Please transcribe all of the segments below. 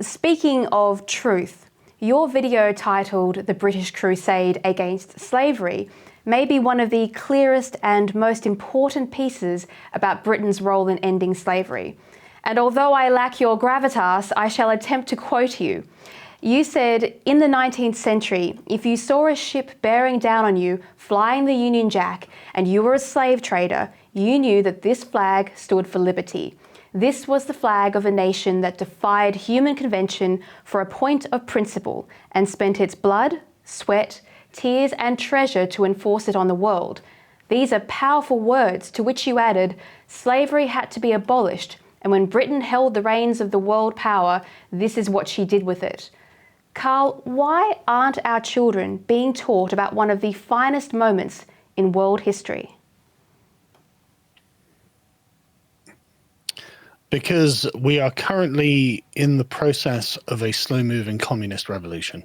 Speaking of truth, your video titled The British Crusade Against Slavery may be one of the clearest and most important pieces about Britain's role in ending slavery. And although I lack your gravitas, I shall attempt to quote you. You said, in the 19th century, if you saw a ship bearing down on you, flying the Union Jack, and you were a slave trader, you knew that this flag stood for liberty. This was the flag of a nation that defied human convention for a point of principle and spent its blood, sweat, tears and treasure to enforce it on the world. These are powerful words to which you added, slavery had to be abolished, and when Britain held the reins of the world power, this is what she did with it. Carl, why aren't our children being taught about one of the finest moments in world history? Because we are currently in the process of a slow-moving communist revolution.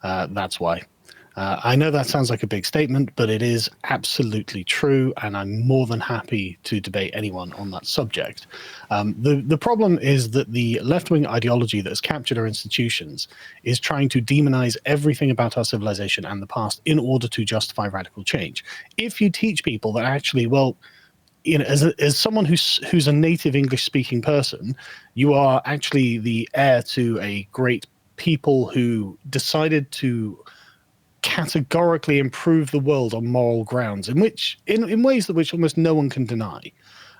That's why. I know that sounds like a big statement, but it is absolutely true, and I'm more than happy to debate anyone on that subject. The problem is that the left-wing ideology that has captured our institutions is trying to demonize everything about our civilization and the past in order to justify radical change. If you teach people that actually, well, you know, as someone who's a native English-speaking person, you are actually the heir to a great people who decided to categorically improve the world on moral grounds, in ways that which almost no one can deny.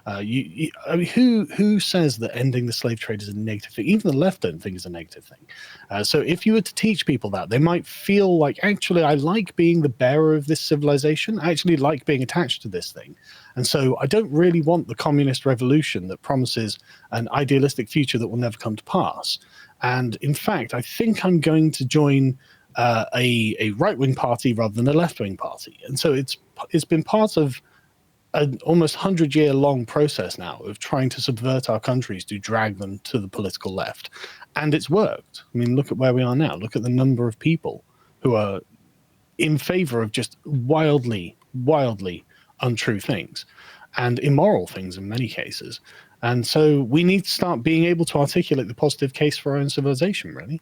I mean, who says that ending the slave trade is a negative thing? Even the left don't think it's a negative thing. So if you were to teach people that, they might feel like, actually, I like being the bearer of this civilization. I actually like being attached to this thing. And so I don't really want the communist revolution that promises an idealistic future that will never come to pass. And in fact, I think I'm going to join a right-wing party rather than a left-wing party. And so it's been part of an almost 100-year-long process now of trying to subvert our countries to drag them to the political left. And it's worked. I mean, look at where we are now. Look at the number of people who are in favor of just wildly, wildly untrue things and immoral things in many cases. And so we need to start being able to articulate the positive case for our own civilization, really.